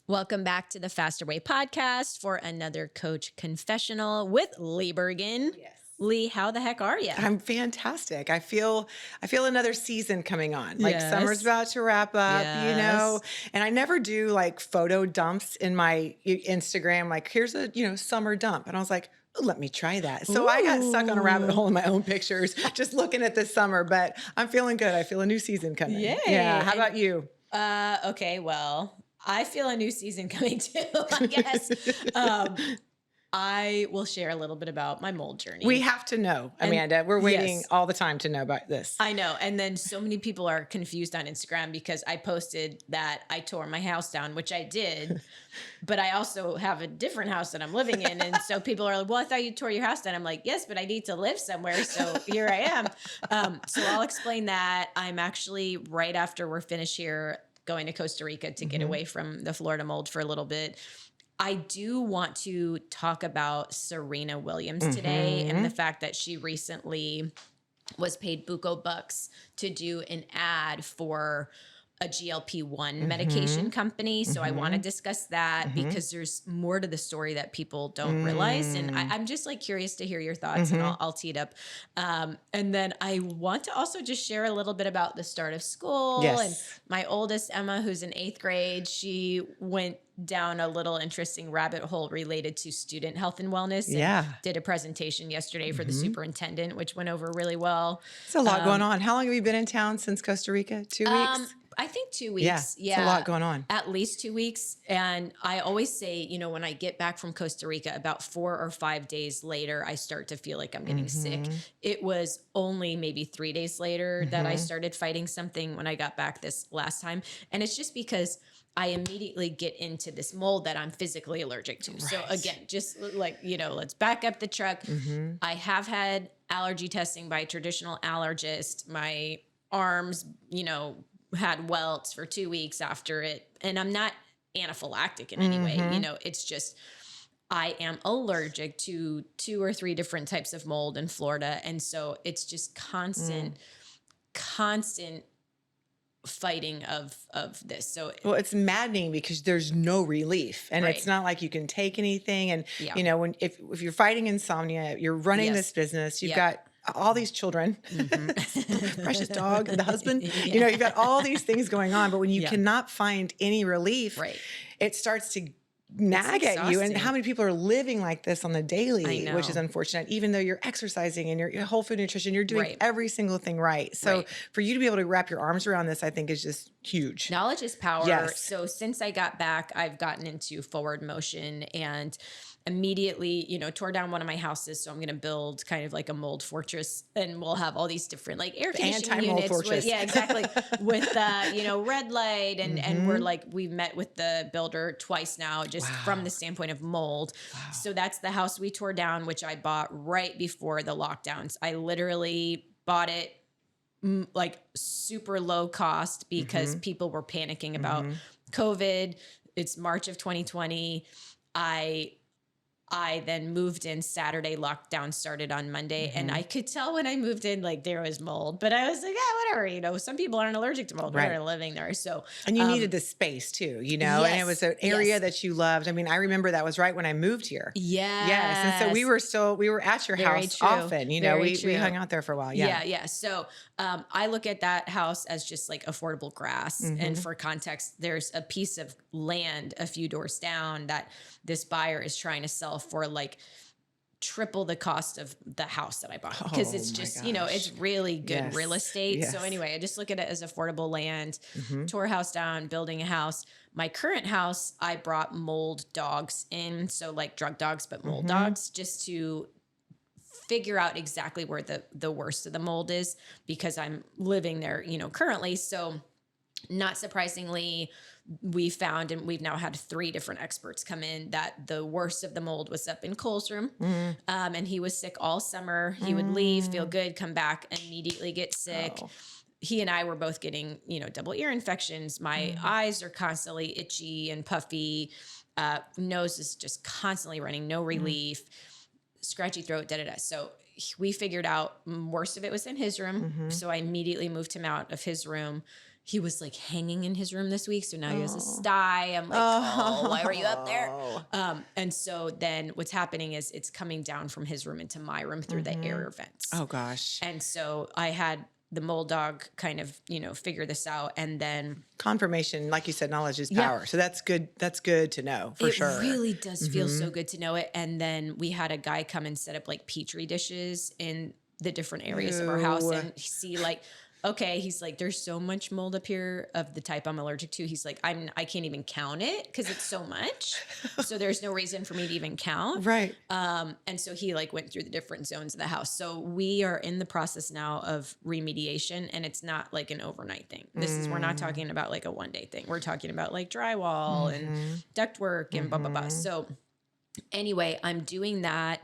Welcome back to the Faster Way podcast for another coach confessional with Lee Bergin. Yes. Lee, how the heck are you? I'm fantastic. I feel another season coming on. Like Yes. summer's about to wrap up, Yes. and I never do like photo dumps in my Instagram. Like, here's a, summer dump. And I was like, "Oh, let me try that." So I got stuck on a rabbit hole in my own pictures, just looking at this summer, but I'm feeling good. I feel a new season coming. Yay. Yeah. How about you? Okay, well, I feel a new season coming too, I guess. I will share a little bit about my mold journey. We have to know, Amanda. We're waiting yes. all the time to know about this. I know. And then so many people are confused on Instagram because I posted that I tore my house down, which I did, but I also have a different house that I'm living in. And so people are like, well, I thought you tore your house down. I'm like, yes, but I need to live somewhere. So here I am. So I'll explain that. I'm actually right after we're finished here going to Costa Rica to get away from the Florida mold for a little bit. I do want to talk about Serena Williams today and the fact that she recently was paid buco bucks to do an ad for a GLP-1 medication company. So I want to discuss that because there's more to the story that people don't realize. And I'm just like curious to hear your thoughts and I'll tee it up. And then I want to also just share a little bit about the start of school. Yes. And my oldest, Emma, who's in 8th grade, she went down a little interesting rabbit hole related to student health and wellness. And Yeah. did a presentation yesterday for the superintendent, which went over really well. It's a lot going on. How long have you been in town since Costa Rica? 2 weeks? I think 2 weeks. Yeah, it's a lot going on. At least 2 weeks. And I always say, when I get back from Costa Rica, about 4 or 5 days later, I start to feel like I'm getting sick. It was only maybe 3 days later that I started fighting something when I got back this last time. And it's just because I immediately get into this mold that I'm physically allergic to. Right. So again, just like, let's back up the truck. I have had allergy testing by a traditional allergist. My arms, had welts for 2 weeks after it. And I'm not anaphylactic in any way. It's just, I am allergic to 2 or 3 different types of mold in Florida. And so it's just constant fighting of this. So well, it's maddening because there's no relief and it's not like you can take anything. And if you're fighting insomnia, you're running this business, you've got all these children, precious dog, the husband, you've got all these things going on, but when you cannot find any relief, it starts to nag at you. And how many people are living like this on the daily, which is unfortunate, even though you're exercising and you're whole food nutrition, you're doing every single thing right. So for you to be able to wrap your arms around this, I think is just huge. Knowledge is power. Yes. So since I got back, I've gotten into forward motion and immediately, tore down one of my houses. So I'm going to build kind of like a mold fortress and we'll have all these different like air conditioning units. Fortress. Exactly. With, red light. And we're like, we've met with the builder twice now, just from the standpoint of mold. Wow. So that's the house we tore down, which I bought right before the lockdowns. I literally bought it like super low cost because people were panicking about COVID. It's March of 2020. I then moved in Saturday. Lockdown started on Monday. And I could tell when I moved in, like there was mold, but I was like, whatever, some people aren't allergic to mold. We're living there. So, and you needed the space too, and it was an area that you loved. I mean, I remember that was right when I moved here. Yes. And so we were at your house often, we hung out there for a while. Yeah. So, I look at that house as just like affordable grass. And for context, there's a piece of land a few doors down that this buyer is trying to sell for like triple the cost of the house that I bought because it's just, it's really good real estate. Yes. So anyway, I just look at it as affordable land, tore a house down, building a house. My current house, I brought mold dogs in. So like drug dogs, but mold dogs just to figure out exactly where the worst of the mold is because I'm living there, currently. So not surprisingly, we found, and we've now had 3 different experts come in, that the worst of the mold was up in Cole's room. And he was sick all summer. He would leave, feel good, come back, immediately get sick. He and I were both getting, double ear infections. My eyes are constantly itchy and puffy. Nose is just constantly running, no relief, scratchy throat, So we figured out worst of it was in his room. So I immediately moved him out of his room. he was like hanging in his room this week. So now he has a sty. I'm like, oh, why were you up there? And so then what's happening is it's coming down from his room into my room through the air vents. Oh gosh. And so I had the mold dog kind of, figure this out. And then confirmation, like you said, knowledge is power. So that's good. That's good to know for sure. It really does feel so good to know it. And then we had a guy come and set up like Petri dishes in the different areas of our house and see like, okay, he's like, there's so much mold up here of the type I'm allergic to. He's like, I can't even count it because it's so much. So there's no reason for me to even count. Right. And so he like went through the different zones of the house. So we are in the process now of remediation, and it's not like an overnight thing. We're not talking about like a 1-day thing. We're talking about like drywall and ductwork and blah, blah, blah. So anyway, I'm doing that.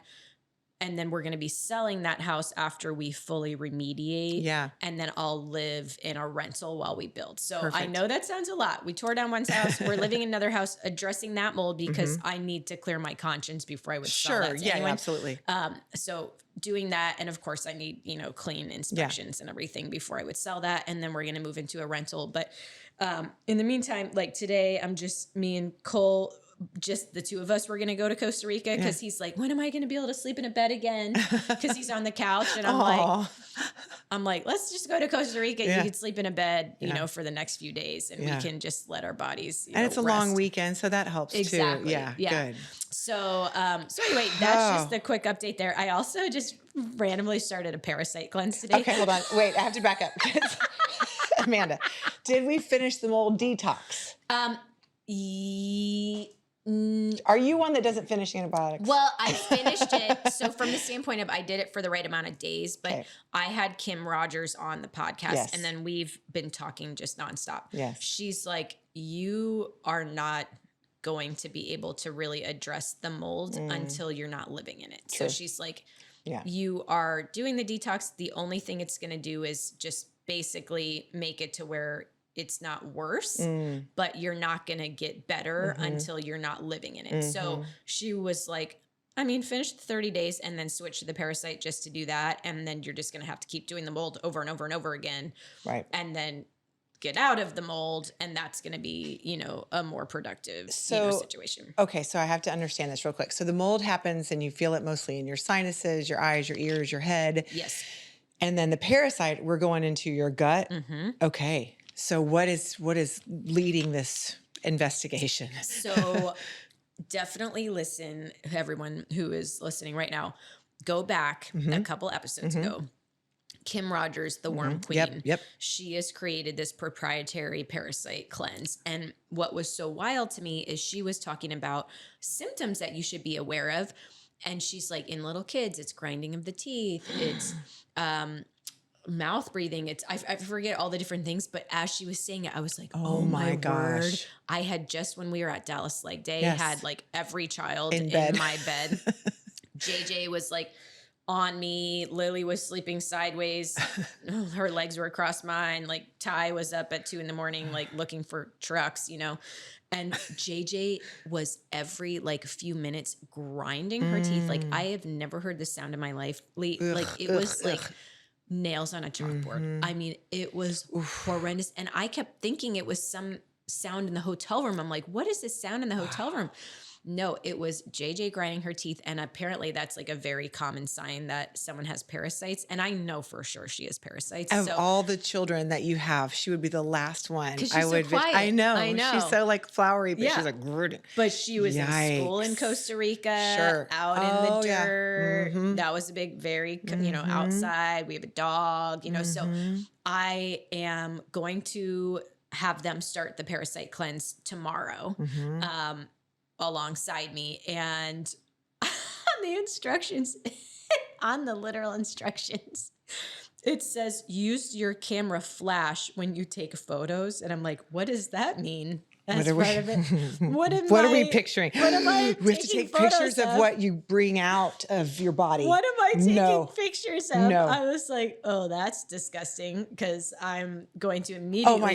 And then we're going to be selling that house after we fully remediate. Yeah. And then I'll live in a rental while we build. So Perfect. I know that sounds a lot. We tore down one house. We're living in another house, addressing that mold because I need to clear my conscience before I would sell that to anyone. Absolutely. So doing that. And of course I need, clean inspections and everything before I would sell that. And then we're going to move into a rental. But in the meantime, like today, I'm just me and Cole, just the two of us, we're going to go to Costa Rica because he's like, when am I going to be able to sleep in a bed again? Because he's on the couch. And I'm like, let's just go to Costa Rica. You can sleep in a bed, for the next few days, and we can just let our bodies, and it's a long weekend. So that helps too. Yeah. Good. So anyway, that's just a quick update there. I also just randomly started a Parasite cleanse today. Okay, hold on. Wait, I have to back up. Amanda, did we finish the mold detox? Are you one that doesn't finish antibiotics? Well, I finished it. So from the standpoint of I did it for the right amount of days, but I had Kim Rogers on the podcast and then we've been talking just nonstop. Yes. She's like, you are not going to be able to really address the mold until you're not living in it. True. So she's like, you are doing the detox. The only thing it's going to do is just basically make it to where it's not worse, but you're not going to get better until you're not living in it. So she was like, finish the 30 days and then switch to the Parasite just to do that. And then you're just going to have to keep doing the mold over and over and over again. Right. And then get out of the mold. And that's going to be, a more productive situation. Okay. So I have to understand this real quick. So the mold happens and you feel it mostly in your sinuses, your eyes, your ears, your head. Yes. And then the Parasite, we're going into your gut. Okay. So what is leading this investigation? So definitely listen, everyone who is listening right now, go back a couple episodes ago. Kim Rogers, the worm queen, she has created this proprietary Parasite cleanse. And what was so wild to me is she was talking about symptoms that you should be aware of. And she's like, in little kids, it's grinding of the teeth. It's mouth breathing. It's I forget all the different things, but as she was saying it, I was like, oh my gosh. Word. I had just when we were at Dallas Leg Day, had like every child in my bed. JJ was like on me. Lily was sleeping sideways. Her legs were across mine. Like Ty was up at 2 a.m, like looking for trucks, And JJ was every like few minutes grinding her teeth. Like I have never heard the sound in my life. Like it was like nails on a chalkboard. It was horrendous. And I kept thinking it was some sound in the hotel room. I'm like, what is this sound in the hotel room? No, it was JJ grinding her teeth. And apparently that's like a very common sign that someone has parasites. And I know for sure she has parasites. Of all the children that you have, she would be the last one. She's so quiet. I know. She's so like flowery, but she's like grudden. But she was in school in Costa Rica, out in the dirt. That was a big, very, outside. We have a dog, so I am going to have them start the Parasite cleanse tomorrow. Alongside me, and on the instructions, on the literal instructions, it says use your camera flash when you take photos. And I'm like, what does that mean? That's part of it. What are we picturing? What am I We have to take pictures of what you bring out of your body. What am I taking pictures of? No. I was like, oh, that's disgusting because I'm going to immediately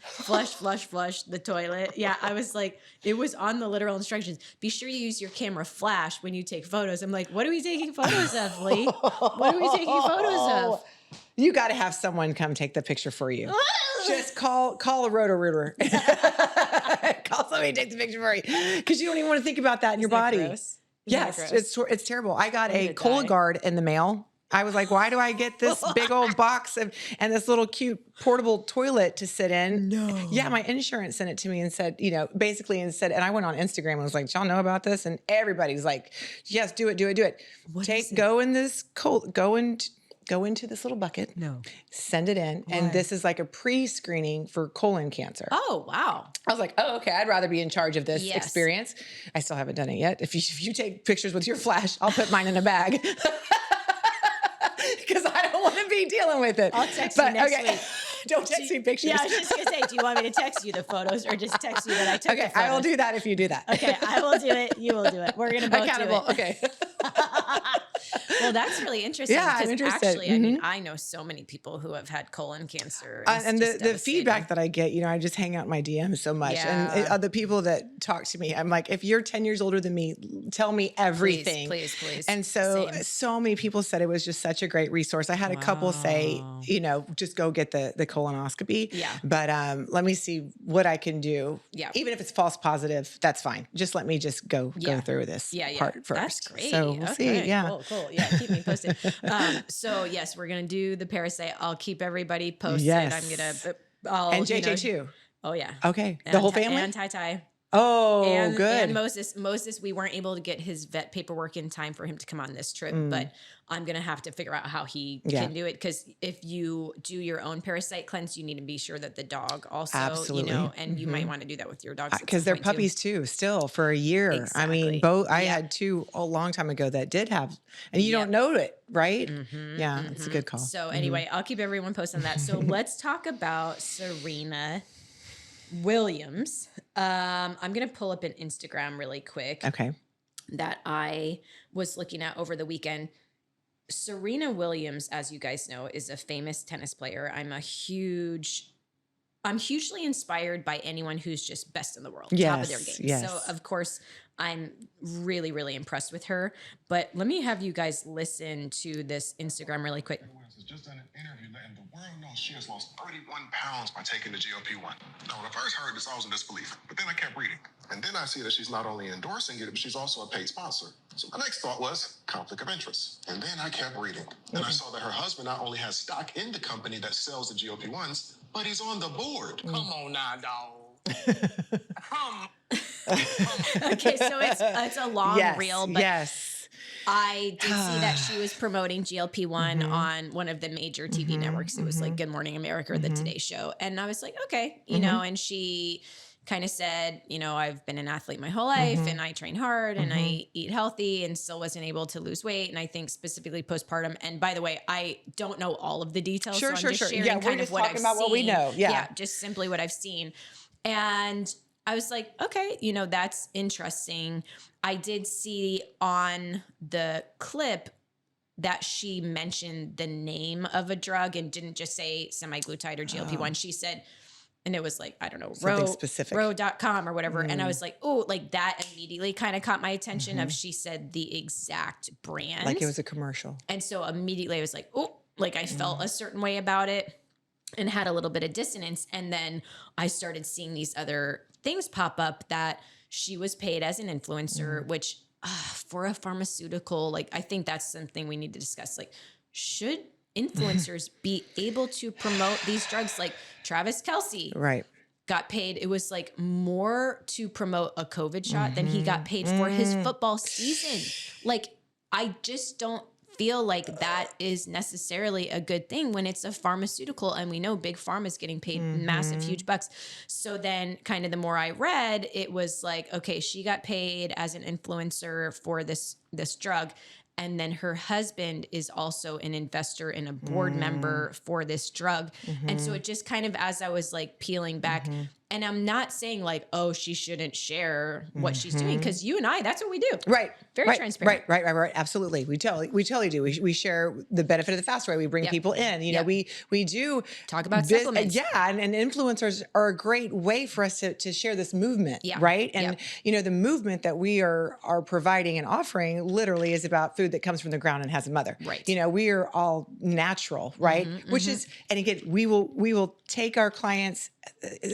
flush the toilet. Yeah, I was like, it was on the literal instructions. Be sure you use your camera flash when you take photos. I'm like, what are we taking photos of, Lee? What are we taking photos of? You got to have someone come take the picture for you. Just call a Roto-Rooter. Call somebody to take the picture for you. Because you don't even want to think about that in your body. Gross? Yes, it's terrible. I got a Cologuard in the mail. I was like, why do I get this big old box and this little cute portable toilet to sit in? No. Yeah, my insurance sent it to me and said, basically and said, and I went on Instagram and was like, y'all know about this? And everybody's like, yes, do it. Go into this little bucket. No. Send it in. Why? And this is like a pre-screening for colon cancer. Oh, wow. I was like, oh, okay. I'd rather be in charge of this experience. I still haven't done it yet. If you take pictures with your flash, I'll put mine in a bag. Because I don't want to be dealing with it. I'll text you next week. Don't text me pictures. Yeah, I was just going to say, do you want me to text you the photos or just text you that I took the photos? I will do that if you do that. Okay, I will do it. You will do it. We're going to both do it. Okay. Well, that's really interesting. Yeah, I'm interested. Actually, I mean, I know so many people who have had colon cancer. And the feedback that I get, I just hang out in my DMs so much. Yeah. And the people that talk to me, I'm like, if you're 10 years older than me, tell me everything. Please. And so many people said it was just such a great resource. I had a couple say, just go get the colonoscopy. Yeah. But let me see what I can do. Yeah. Even if it's false positive, that's fine. Just let me just go through this part first. That's great. So we'll see. Yeah. Cool. Yeah. Keep me posted. So yes, we're going to do the Parasite. I'll keep everybody posted. Yes. I'm going to, and JJ too. Oh yeah. Okay. The whole family? And Tai. Oh, good. And Moses, we weren't able to get his vet paperwork in time for him to come on this trip, but I'm going to have to figure out how he can do it. Because if you do your own parasite cleanse, you need to be sure that the dog also, and you might want to do that with your dogs. Because they're puppies too, still for a year. Exactly. I mean, both, I had two a long time ago that did have, and you don't know it, right? Yeah, it's a good call. So anyway, I'll keep everyone posted on that. So let's talk about Serena Williams. I'm going to pull up an Instagram really quick. Okay. That I was looking at over the weekend. Serena Williams, as you guys know, is a famous tennis player. I'm hugely inspired by anyone who's just best in the world, top of their game. Yes. So of course, I'm really, really impressed with her. But let me have you guys listen to this Instagram really quick. Just done an interview letting the world know she has lost 31 pounds by taking the GLP-1. Now, when I first heard this, I was in disbelief, but then I kept reading. And then I see that she's not only endorsing it, but she's also a paid sponsor. So my next thought was conflict of interest. And then I kept reading. And I saw that her husband not only has stock in the company that sells the GLP-1s, but he's on the board. Come on now, dog. Come. Okay, so it's a long reel, but I did see that she was promoting GLP-1 on one of the major TV networks. It was like Good Morning America or the Today Show. And I was like, okay, and she kind of said, I've been an athlete my whole life and I train hard and I eat healthy and still wasn't able to lose weight. And I think specifically postpartum. And by the way, I don't know all of the details. Sure. Just sharing Yeah, we're just talking about what we know. Yeah, just simply what I've seen. And I was like, okay, that's interesting. I did see on the clip that she mentioned the name of a drug and didn't just say semaglutide or GLP-1. She said, and it was like, I don't know, Row.com or whatever. And I was like, oh, like that immediately kind of caught my attention of she said the exact brand. Like it was a commercial. And so immediately I was like, oh, like I felt a certain way about it and had a little bit of dissonance. And then I started seeing these other things pop up that she was paid as an influencer, which for a pharmaceutical, like I think that's something we need to discuss. Like, should influencers be able to promote these drugs? Like Travis Kelce got paid. It was like more to promote a COVID shot than he got paid for his football season. Like, I just don't feel like that is necessarily a good thing when it's a pharmaceutical and we know big pharma is getting paid massive, huge bucks. So then kind of the more I read, it was like, okay, she got paid as an influencer for this drug. And then her husband is also an investor and a board member for this drug. And so it just kind of, as I was like peeling back, And I'm not saying like, oh, she shouldn't share what she's doing, because you and I, that's what we do. Right. Very transparent. Right. Absolutely. We totally do. We share the benefit of the fast way. We bring people in, you know, we do talk about supplements. Yeah. And influencers are a great way for us to share this movement. Yeah. Right. And, you know, the movement that we are providing and offering literally is about food that comes from the ground and has a mother. Right. You know, we are all natural, right? Which is, and again, we will take our clients,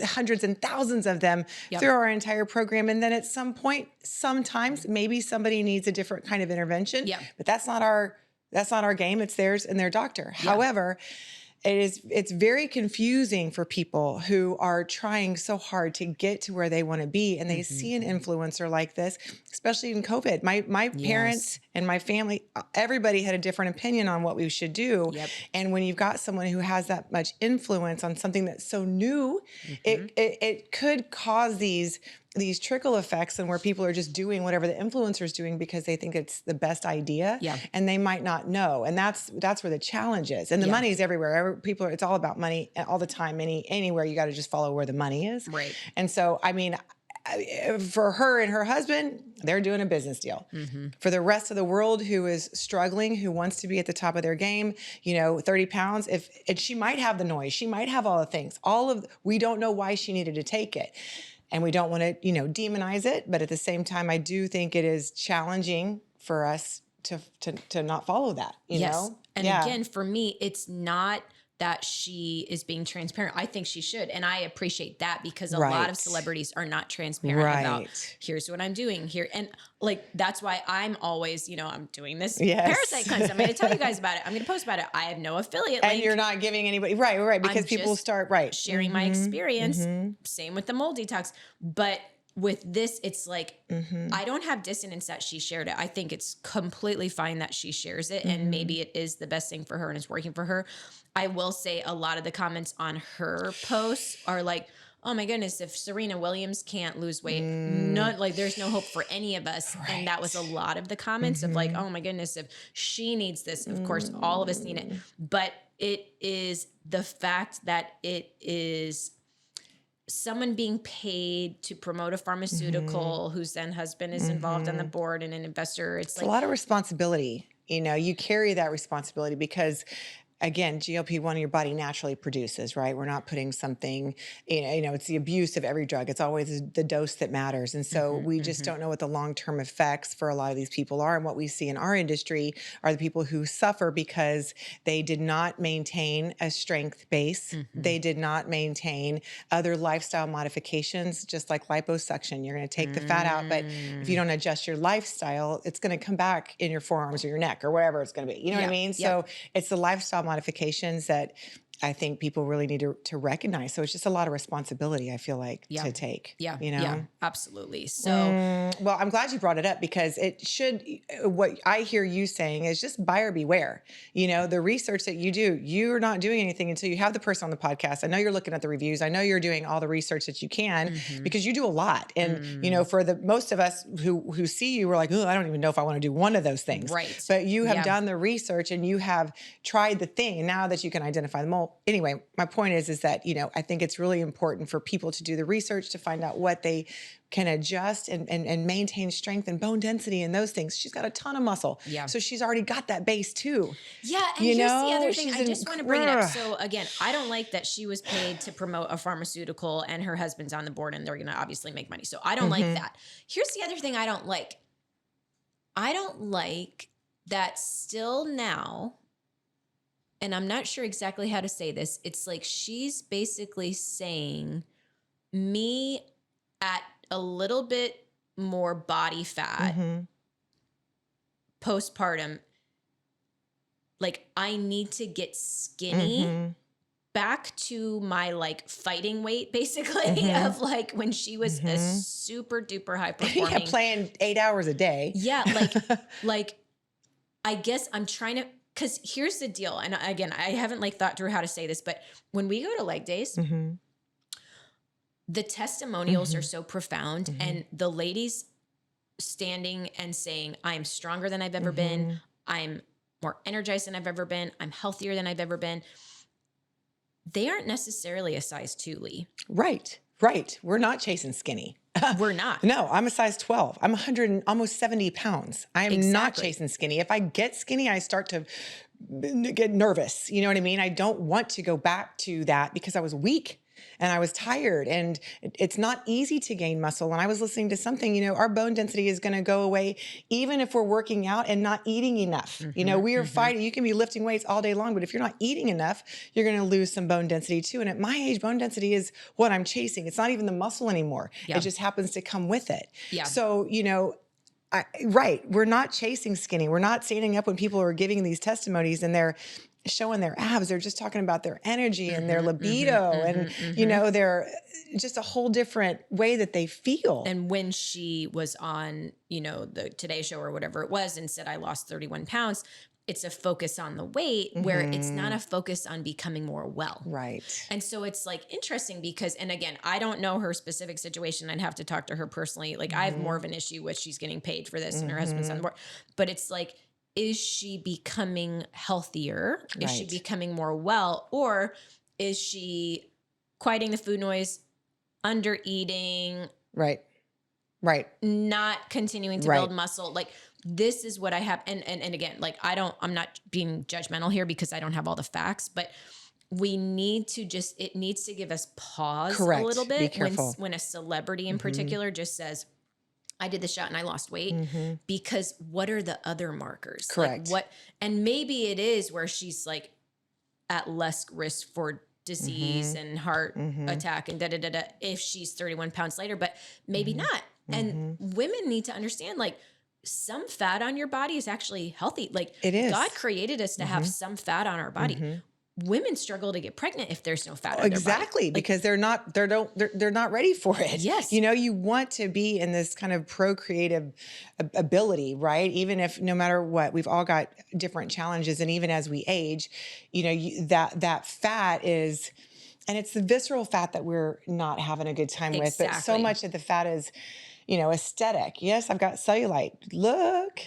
hundreds and thousands of them through our entire program. And then at some point, sometimes maybe somebody needs a different kind of intervention, but that's not our game. It's theirs and their doctor. However, it's very confusing for people who are trying so hard to get to where they want to be. And they see an influencer like this, especially in COVID. My parents and my family, everybody had a different opinion on what we should do. And when you've got someone who has that much influence on something that's so new, it could cause these trickle effects, and where people are just doing whatever the influencer is doing because they think it's the best idea, and they might not know. And that's where the challenge is. And the money is everywhere. It's all about money all the time. Anywhere you got to just follow where the money is. Right. And so, I mean, for her and her husband, they're doing a business deal. For the rest of the world who is struggling, who wants to be at the top of their game, you know, 30 pounds, and she might have the noise, she might have all the things, we don't know why she needed to take it. And we don't want to, you know, demonize it. But at the same time, I do think it is challenging for us to not follow that, you know? And again, for me, it's not that she is being transparent. I think she should. And I appreciate that, because a lot of celebrities are not transparent about, here's what I'm doing here. And like, that's why I'm always, you know, I'm doing this Parasite cleanse. I'm going to tell you guys about it. I'm going to post about it. I have no affiliate link. And you're not giving anybody, right. Because people start, sharing my experience. Same with the mold detox. But with this, it's like, I don't have dissonance that she shared it. I think it's completely fine that she shares it. And maybe it is the best thing for her and it's working for her. I will say a lot of the comments on her posts are like, oh my goodness, if Serena Williams can't lose weight, there's no hope for any of us. And that was a lot of the comments of like, oh my goodness, if she needs this, of course, all of us need it. But it is the fact that it is someone being paid to promote a pharmaceutical whose then husband is involved on the board and an investor. It's like a lot of responsibility. You know, you carry that responsibility because, again, GLP-1 your body naturally produces, right? We're not putting something, you know, it's the abuse of every drug. It's always the dose that matters. And so we just don't know what the long-term effects for a lot of these people are. And what we see in our industry are the people who suffer because they did not maintain a strength base. They did not maintain other lifestyle modifications, just like liposuction. You're going to take the fat out, but if you don't adjust your lifestyle, it's going to come back in your forearms or your neck or wherever it's going to be. You know what I mean? So it's the lifestyle modifications that I think people really need to recognize. So it's just a lot of responsibility, I feel like, to take. Yeah. You know? Yeah, absolutely. So, well, I'm glad you brought it up because it should, what I hear you saying is just buyer beware. You know, the research that you do, you're not doing anything until you have the person on the podcast. I know you're looking at the reviews. I know you're doing all the research that you can because you do a lot. And, you know, for the most of us who see you, we're like, oh, I don't even know if I want to do one of those things. Right. But you have done the research and you have tried the thing. And now that you can identify the mold. Anyway, my point is that, you know, I think it's really important for people to do the research to find out what they can adjust and maintain strength and bone density and those things. She's got a ton of muscle. So she's already got that base too. Yeah. And here's the other thing. I just want to bring it up. So again, I don't like that she was paid to promote a pharmaceutical and her husband's on the board and they're going to obviously make money. So I don't like that. Here's the other thing I don't like. I don't like that still now, and I'm not sure exactly how to say this. It's like she's basically saying me at a little bit more body fat postpartum, like I need to get skinny back to my like fighting weight, basically, of like when she was a super duper high performing. Playing 8 hours a day. Yeah. Like I guess I'm trying to, because here's the deal. And again, I haven't like thought through how to say this, but when we go to leg days, the testimonials are so profound and the ladies standing and saying, I'm stronger than I've ever been. I'm more energized than I've ever been. I'm healthier than I've ever been. They aren't necessarily a size 2, Lee. Right. Right. We're not chasing skinny. We're not. No, I'm a size 12. I'm 100 and almost 70 pounds. I am not Exactly. chasing skinny. If I get skinny, I start to get nervous. You know what I mean? I don't want to go back to that because I was weak and I was tired, and it's not easy to gain muscle. And I was listening to something, you know, our bone density is going to go away even if we're working out and not eating enough. You know, we are fighting. You can be lifting weights all day long, but if you're not eating enough, you're going to lose some bone density too. And at my age, bone density is what I'm chasing. It's not even the muscle anymore. It just happens to come with it. Yeah. So, you know, right. We're not chasing skinny. We're not standing up when people are giving these testimonies and they're showing their abs. They're just talking about their energy and their libido and, you know, they're just a whole different way that they feel. And when she was on, you know, the Today Show or whatever it was and said, I lost 31 pounds, it's a focus on the weight where it's not a focus on becoming more well. Right. And so it's like interesting because, and again, I don't know her specific situation. I'd have to talk to her personally. Like I have more of an issue with she's getting paid for this and her husband's on board. But it's like, is she becoming healthier? Is she becoming more well? Or is she quieting the food noise, under eating? Right. Not continuing to build muscle. Like this is what I have. And again, like I'm not being judgmental here because I don't have all the facts, but we need to it needs to give us pause a little bit. Be careful. When a celebrity in particular just says, I did the shot and I lost weight, because what are the other markers? Correct. Like and maybe it is where she's like at less risk for disease and heart attack and if she's 31 pounds later, but maybe not. And women need to understand, like, some fat on your body is actually healthy. Like it is. God created us to have some fat on our body. Women struggle to get pregnant if there's no fat on their body. Because they're not ready for it. Yes. You know, you want to be in this kind of procreative ability, right? Even if no matter what, we've all got different challenges. And even as we age, you know, that fat is, and it's the visceral fat that we're not having a good time with, but so much of the fat is, you know, aesthetic. Yes, I've got cellulite. Look,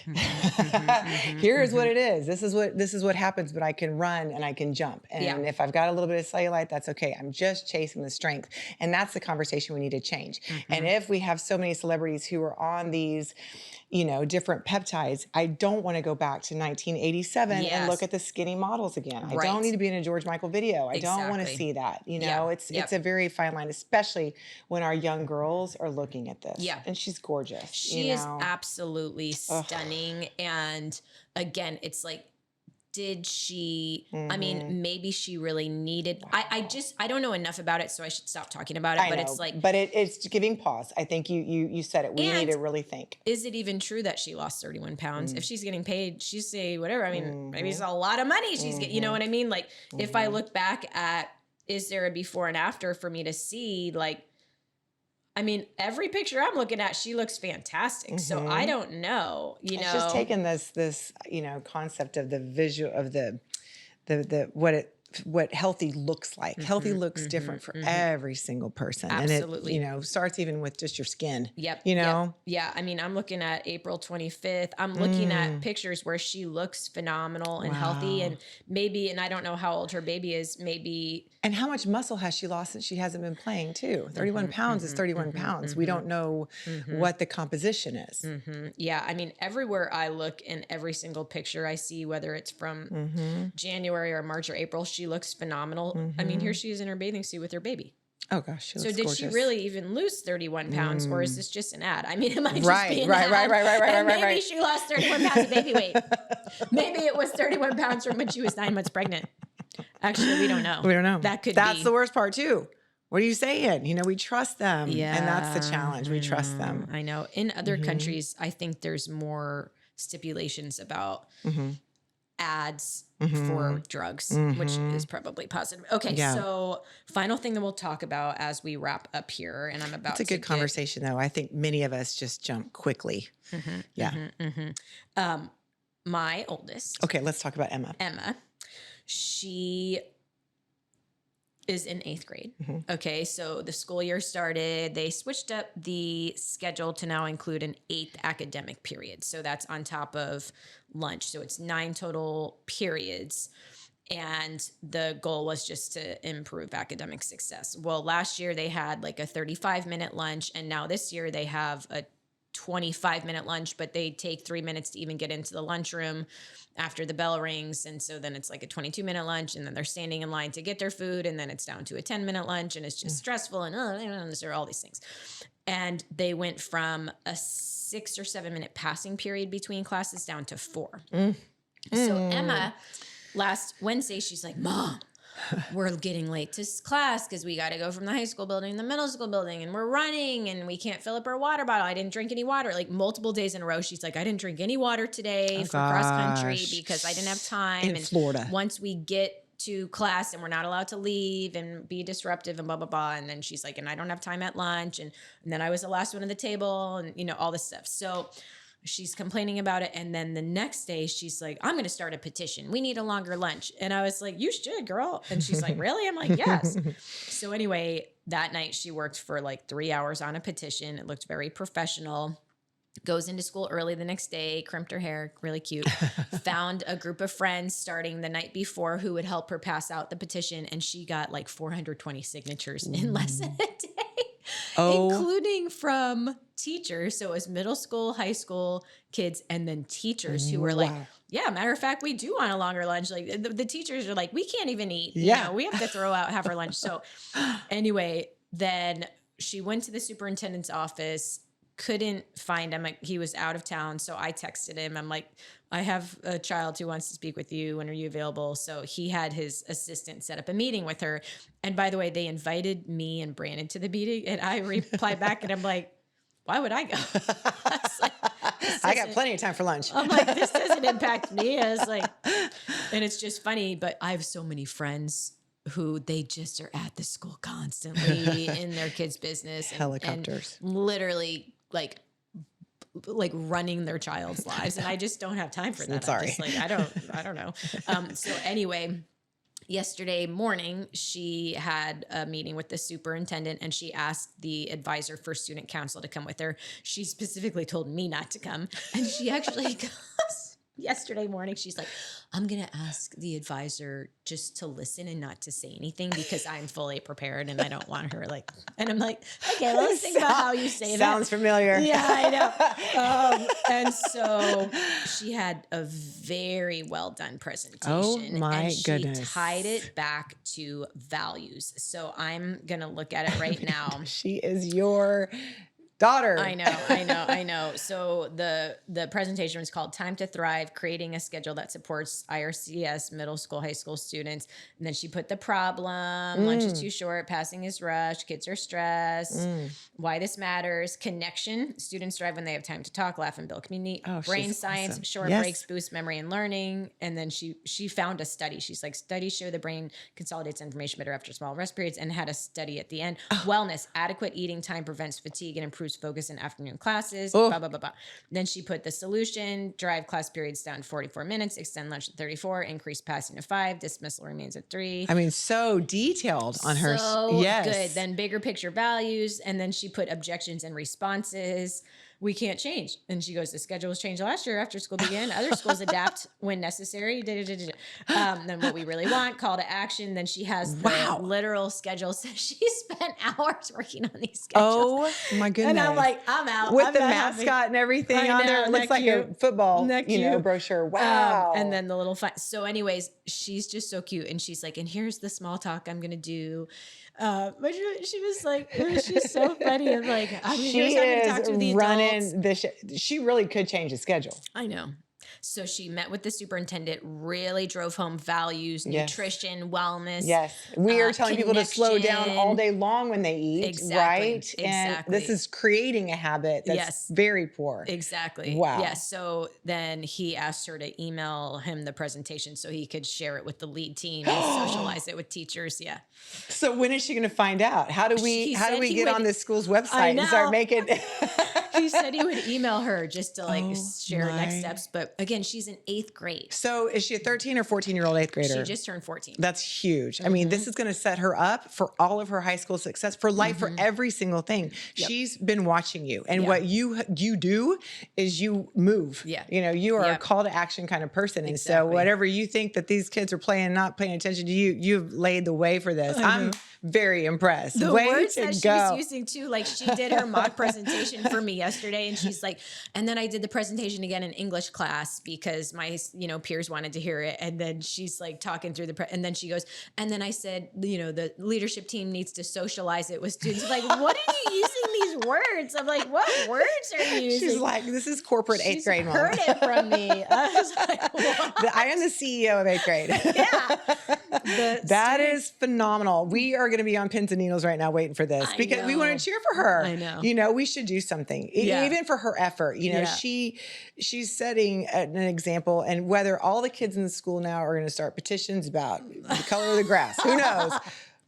here's what it is. This is what happens, but I can run and I can jump. And if I've got a little bit of cellulite, that's okay. I'm just chasing the strength. And that's the conversation we need to change. And if we have so many celebrities who are on these, you know, different peptides, I don't want to go back to 1987 and look at the skinny models again. I don't need to be in a George Michael video. I don't want to see that. You know, it's a very fine line, especially when our young girls are looking at this. Yeah. And she's gorgeous. She is absolutely stunning. And again, it's like, did she, I mean, maybe she really needed, I don't know enough about it, so I should stop talking about it, but it's like. But it's giving pause. I think you said it. We need to really think. Is it even true that she lost 31 pounds? If she's getting paid, she's say whatever. I mean, maybe it's a lot of money she's getting, you know what I mean? Like if I look back at, is there a before and after for me to see, like, I mean, every picture I'm looking at, she looks fantastic. So I don't know, you know. It's just taking this, you know, concept of the visual of the what healthy looks like. Healthy looks different for every single person. Absolutely. And it, you know, starts even with just your skin. Yep. You know? Yeah. I mean, I'm looking at April 25th. I'm looking at pictures where she looks phenomenal and healthy, and maybe, and I don't know how old her baby is, maybe. And how much muscle has she lost since she hasn't been playing too? 31 pounds is 31 pounds. We don't know what the composition is. Yeah. I mean, everywhere I look in every single picture I see, whether it's from January or March or April, she looks phenomenal. I mean, here she is in her bathing suit with her baby. Oh gosh, she looks so did gorgeous. she really even lose 31 pounds, or is this just an ad? I mean, am I just being right. Maybe she lost 31 pounds of baby weight. Maybe it was 31 pounds from when she was 9 months pregnant. Actually, we don't know. We don't know. That's the worst part too. What are you saying? You know, we trust them. Yeah. And that's the challenge. We trust them. I know. In other countries, I think there's more stipulations about ads for drugs, which is probably positive. Okay, so final thing that we'll talk about as we wrap up here, and I'm about to. It's a good conversation, though. I think many of us just jump quickly. My oldest. Okay, let's talk about Emma. She is in 8th grade. Okay, so the school year started. They switched up the schedule to now include an 8th academic period. So that's on top of lunch. So it's 9 total periods. And the goal was just to improve academic success. Well, last year they had like a 35-minute lunch, and now this year they have a 25-minute lunch, but they take 3 minutes to even get into the lunchroom after the bell rings. And so then it's like a 22-minute lunch, and then they're standing in line to get their food, and then it's down to a 10-minute lunch, and it's just stressful, and there are all these things. And they went from a 6 or 7 minute passing period between classes down to 4. So Emma, last Wednesday, she's like, Mom, we're getting late to class because we got to go from the high school building to the middle school building, and we're running, and we can't fill up our water bottle. I didn't drink any water. Like multiple days in a row, she's like, I didn't drink any water today for cross country because I didn't have time. In Florida. Once we get to class and we're not allowed to leave and be disruptive and blah, blah, blah. And then she's like, and I don't have time at lunch. And then I was the last one at the table, and all this stuff. So she's complaining about it. And then the next day she's like, I'm going to start a petition. We need a longer lunch. And I was like, you should, girl. And she's like, really? I'm like, yes. So anyway, that night she worked for like 3 hours on a petition. It looked very professional. Goes into school early the next day, crimped her hair, really cute. Found a group of friends starting the night before who would help her pass out the petition. And she got like 420 signatures in less than a day, including from teachers. So it was middle school, high school kids, and then teachers who were like, yeah, matter of fact, we do want a longer lunch. Like the teachers are like, we can't even eat. We have to throw out half our lunch. So anyway, then she went to the superintendent's office, couldn't find him. He was out of town. So I texted him. I'm like, I have a child who wants to speak with you. When are you available? So he had his assistant set up a meeting with her. And by the way, they invited me and Brandon to the meeting. And I replied back and I'm like, why would I go? I got plenty of time for lunch. I'm like, this doesn't impact me. I was like, and it's just funny, but I have so many friends who they just are at the school constantly in their kids' business. Helicopters. And literally like running their child's lives. And I just don't have time for that. I'm sorry. I'm just like, I don't know. So anyway, yesterday morning, she had a meeting with the superintendent and she asked the advisor for student council to come with her. She specifically told me not to come. And she actually goes yesterday morning, she's like, I'm going to ask the advisor just to listen and not to say anything because I'm fully prepared and I don't want her and I'm like, okay, well, let's think about how you say that. Sounds familiar. Yeah, I know. And so she had a very well done presentation. Oh my goodness. She tied it back to values. So I'm going to look at it right now. She is your daughter. I know. So the presentation was called Time to Thrive, Creating a Schedule that Supports IRCS Middle School, High School Students. And then she put the problem, lunch is too short, passing is rushed, kids are stressed, why this matters, connection, students thrive when they have time to talk, laugh, and build community, brain science, awesome. Short breaks boost memory and learning. And then she found a study. She's like, studies show the brain consolidates information better after small rest periods, and had a study at the end. Wellness, adequate eating time prevents fatigue and improves focus in afternoon classes, blah, blah, blah, blah. Then she put the solution, drive class periods down to 44 minutes, extend lunch to 34, increase passing to 5, dismissal remains at 3. I mean, so detailed on her. So good. Then bigger picture values. And then she put objections and responses. We can't change. And she goes, the schedule was changed last year after school began. Other schools adapt when necessary. Then what we really want, call to action. Then she has the literal schedule. So she spent hours working on these schedules. Oh my goodness. And I'm like, I'm out. With the mascot and everything on there. It looks like a football, brochure. Wow. And then the little so anyways, she's just so cute. And she's like, and here's the small talk I'm going to do. But she was like, she's so funny. I'm like, she is running the she really could change the schedule. I know. So she met with the superintendent, really drove home values, nutrition, wellness. Yes. We are telling people to slow down all day long when they eat, right? And this is creating a habit that's very poor. Exactly. Wow. Yes. So then he asked her to email him the presentation so he could share it with the lead team and socialize it with teachers. Yeah. So when is she going to find out? How do we get on this school's website and start making He said he would email her just to share next steps. But again, again, she's in 8th grade. So is she a 13 or 14-year-old 8th grader? She just turned 14. That's huge. I mean, this is going to set her up for all of her high school success, for life, for every single thing. Yep. She's been watching you. And what you do is you move. Yeah. You know, you are a call to action kind of person. And so whatever you think that these kids are playing, not paying attention to you, you've laid the way for this. I'm very impressed. The way words to that she go. was using too, like she did her mock presentation for me yesterday, and she's like, and then I did the presentation again in English class because my, peers wanted to hear it. And then she's like talking through and then she goes, and then I said, the leadership team needs to socialize it with students. Like, what are you using these words? I'm like, what words are you using? She's like, this is corporate 8th grade. She's heard it from me. I was like, what? I am the CEO of 8th grade. Yeah. That is phenomenal. We are going to be on pins and needles right now waiting for this because we want to cheer for her. I know. We should do something, even for her effort. She's setting an example, and whether all the kids in the school now are going to start petitions about the color of the grass, who knows?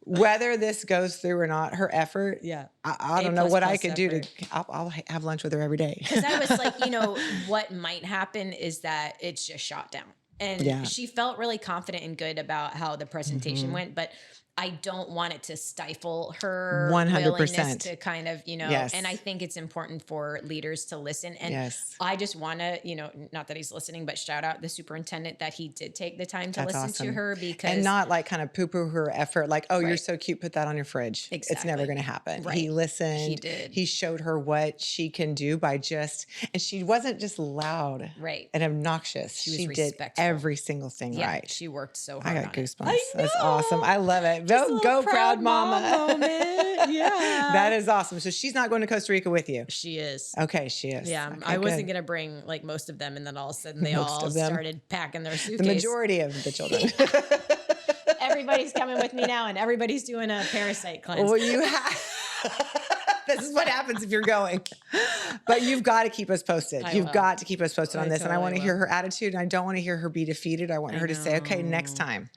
Whether this goes through or not, her effort, I don't know what I could do I'll have lunch with her every day. Because I was like, what might happen is that it's just shot down. And she felt really confident and good about how the presentation went, but I don't want it to stifle her 100%. willingness to kind of, and I think it's important for leaders to listen. And I just want to, not that he's listening, but shout out the superintendent that he did take the time to listen to her because. And not like kind of poo-poo her effort. Like, oh, you're so cute. Put that on your fridge. Exactly. It's never going to happen. Right. He listened. He did. He showed her what she can do by and she wasn't just loud and obnoxious. She did every single thing right. She worked so hard. I got goosebumps. That's awesome. I love it. Go proud mama. Moment. Yeah. That is awesome. So she's not going to Costa Rica with you. She is. Okay, she is. Yeah. Okay, I wasn't going to bring like most of them, and then all of a sudden they all started packing their suitcase. The majority of the children. Everybody's coming with me now, and everybody's doing a Parasite cleanse. Well, you have. This is what happens if you're going. But you've got to keep us posted. You've got to keep us posted on this. Totally, and I want to hear her attitude. And I don't want to hear her be defeated. I want her to say, okay, next time.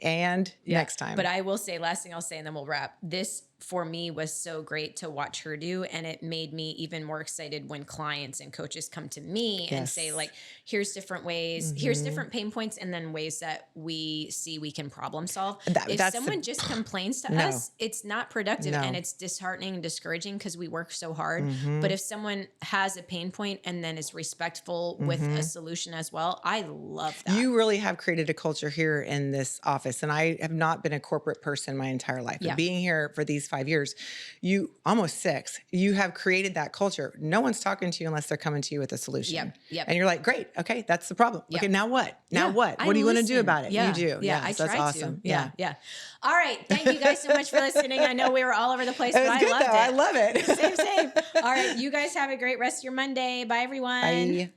And next time. But I will say, last thing I'll say, and then we'll wrap. This, for me, was so great to watch her do. And it made me even more excited when clients and coaches come to me and say, like, here's different ways, here's different pain points, and then ways that we see we can problem solve. If someone just complains to us, it's not productive and it's disheartening and discouraging because we work so hard. But if someone has a pain point and then is respectful with a solution as well, I love that. You really have created a culture here in this office. And I have not been a corporate person my entire life. But being here for these 5 years, almost 6, you have created that culture. No one's talking to you unless they're coming to you with a solution. And you're like, great. Okay. That's the problem. Okay. Now what? Now what? What do you want to do about it? You do. Yeah. I that's try awesome. to. Yeah. All right. Thank you guys so much for listening. I know we were all over the place, but I loved it. I love it. Same. All right. You guys have a great rest of your Monday. Bye, everyone. Bye.